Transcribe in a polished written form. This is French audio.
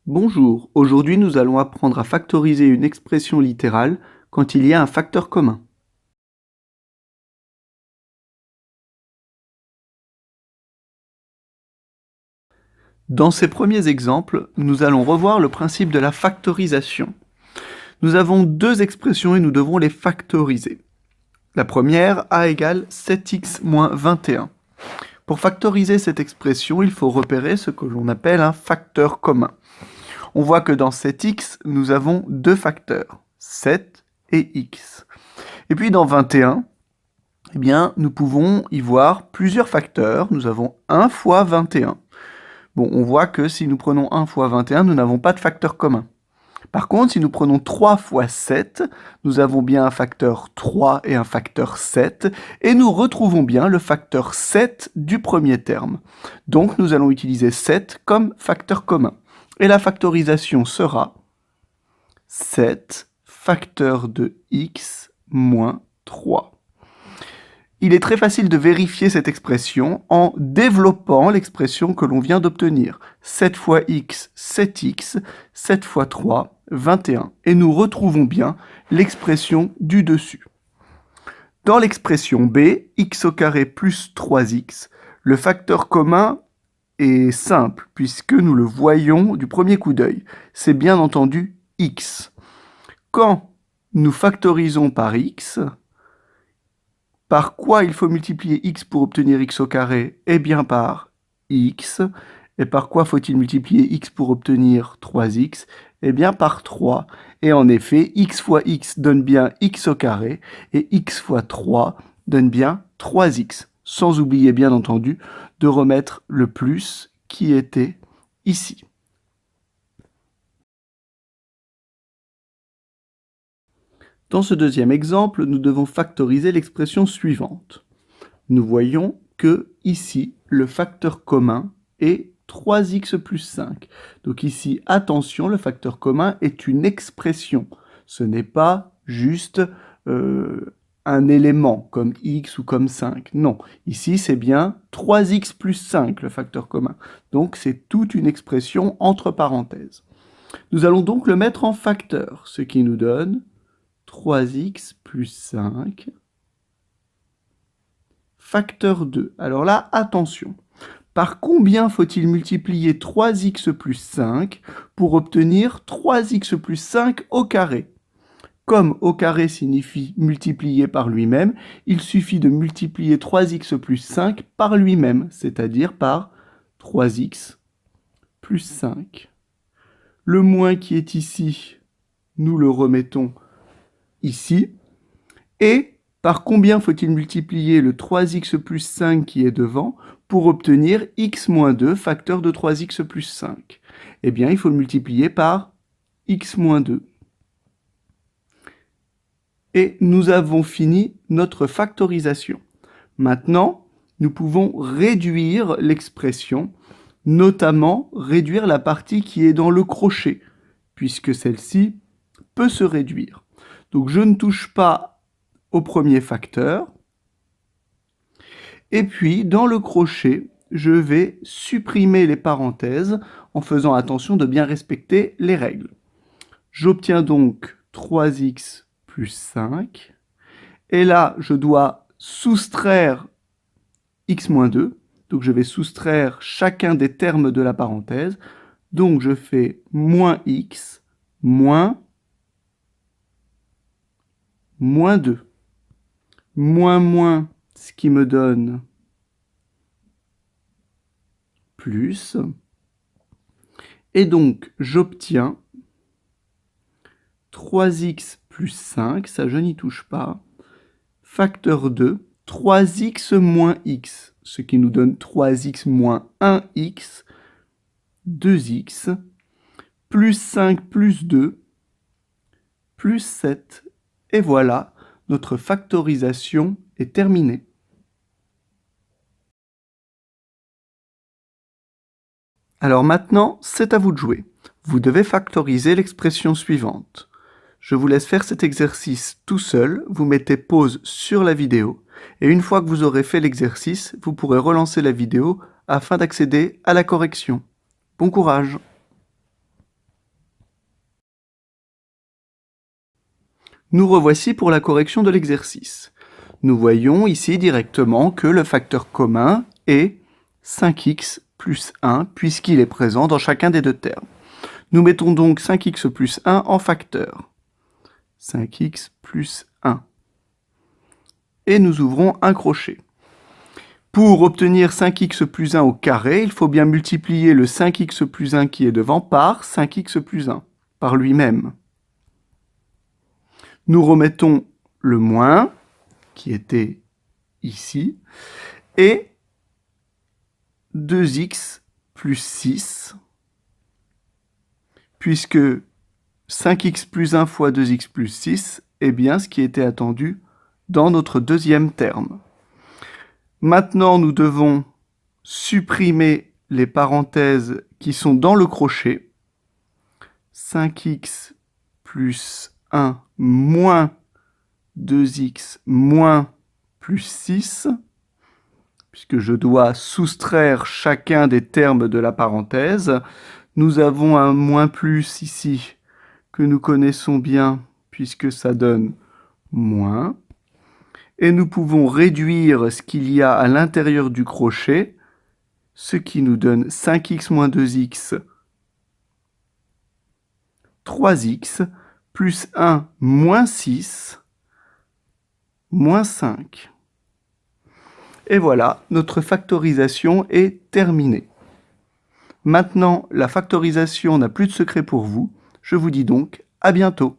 Bonjour, aujourd'hui nous allons apprendre à factoriser une expression littérale quand il y a un facteur commun. Dans ces premiers exemples, nous allons revoir le principe de la factorisation. Nous avons deux expressions et nous devons les factoriser. La première, a égale 7x moins 21. Pour factoriser cette expression, il faut repérer ce que l'on appelle un facteur commun. On voit que dans 7x, nous avons deux facteurs, 7 et x. Et puis dans 21, eh bien, nous pouvons y voir plusieurs facteurs. Nous avons 1 fois 21. Bon, on voit que si nous prenons 1 fois 21, nous n'avons pas de facteur commun. Par contre, si nous prenons 3 fois 7, nous avons bien un facteur 3 et un facteur 7, et nous retrouvons bien le facteur 7 du premier terme. Donc, nous allons utiliser 7 comme facteur commun. Et la factorisation sera 7 facteur de x moins 3. Il est très facile de vérifier cette expression en développant l'expression que l'on vient d'obtenir. 7 fois x, 7x, 7 fois 3, 21. Et nous retrouvons bien l'expression du dessus. Dans l'expression b, x au carré plus 3x, le facteur commun est simple puisque nous le voyons du premier coup d'œil. C'est bien entendu x. Quand nous factorisons par x, par quoi il faut multiplier x pour obtenir x au carré? Eh bien par x. Et par quoi faut-il multiplier x pour obtenir 3x? Eh bien par 3. Et en effet, x fois x donne bien x au carré, et x fois 3 donne bien 3x. Sans oublier bien entendu de remettre le plus qui était ici. Dans ce deuxième exemple, nous devons factoriser l'expression suivante. Nous voyons que ici, le facteur commun est 3x plus 5. Donc ici, attention, le facteur commun est une expression. Ce n'est pas juste un élément comme x ou comme 5. Non, ici, c'est bien 3x plus 5, le facteur commun. Donc c'est toute une expression entre parenthèses. Nous allons donc le mettre en facteur, ce qui nous donne 3x plus 5 facteur 2. Alors là, attention. Par combien faut-il multiplier 3x plus 5 pour obtenir 3x plus 5 au carré? Comme au carré signifie multiplier par lui-même, il suffit de multiplier 3x plus 5 par lui-même, c'est-à-dire par 3x plus 5. Le moins qui est ici, nous le remettons ici. Et par combien faut-il multiplier le 3x plus 5 qui est devant pour obtenir x moins 2, facteur de 3x plus 5? Eh bien, il faut le multiplier par x moins 2. Et nous avons fini notre factorisation. Maintenant, nous pouvons réduire l'expression, notamment réduire la partie qui est dans le crochet, puisque celle-ci peut se réduire. Donc je ne touche pas au premier facteur. Et puis, dans le crochet, je vais supprimer les parenthèses en faisant attention de bien respecter les règles. J'obtiens donc 3x plus 5. Et là, je dois soustraire x moins 2. Donc je vais soustraire chacun des termes de la parenthèse. Donc je fais moins x moins 2. Moins, ce qui me donne plus. Et donc, j'obtiens 3x plus 5, ça je n'y touche pas, facteur 2, 3x moins x, ce qui nous donne 3x moins 1x, 2x, plus 5 plus 2, plus 7. Et voilà, notre factorisation est terminée. Alors maintenant, c'est à vous de jouer. Vous devez factoriser l'expression suivante. Je vous laisse faire cet exercice tout seul, vous mettez pause sur la vidéo, et une fois que vous aurez fait l'exercice, vous pourrez relancer la vidéo afin d'accéder à la correction. Bon courage! Nous revoici pour la correction de l'exercice. Nous voyons ici directement que le facteur commun est 5x plus 1 puisqu'il est présent dans chacun des deux termes. Nous mettons donc 5x plus 1 en facteur. 5x plus 1. Et nous ouvrons un crochet. Pour obtenir 5x plus 1 au carré, il faut bien multiplier le 5x plus 1 qui est devant par 5x plus 1, par lui-même. Nous remettons le moins, qui était ici, et 2x plus 6, puisque 5x plus 1 fois 2x plus 6 est bien ce qui était attendu dans notre deuxième terme. Maintenant, nous devons supprimer les parenthèses qui sont dans le crochet. 5x plus 1 moins 2x moins plus 6, puisque je dois soustraire chacun des termes de la parenthèse. Nous avons un moins plus ici que nous connaissons bien, puisque ça donne moins. Et nous pouvons réduire ce qu'il y a à l'intérieur du crochet, ce qui nous donne 5x moins 2x, 3x, plus 1 moins 6, moins 5. Et voilà, notre factorisation est terminée. Maintenant, la factorisation n'a plus de secret pour vous. Je vous dis donc à bientôt.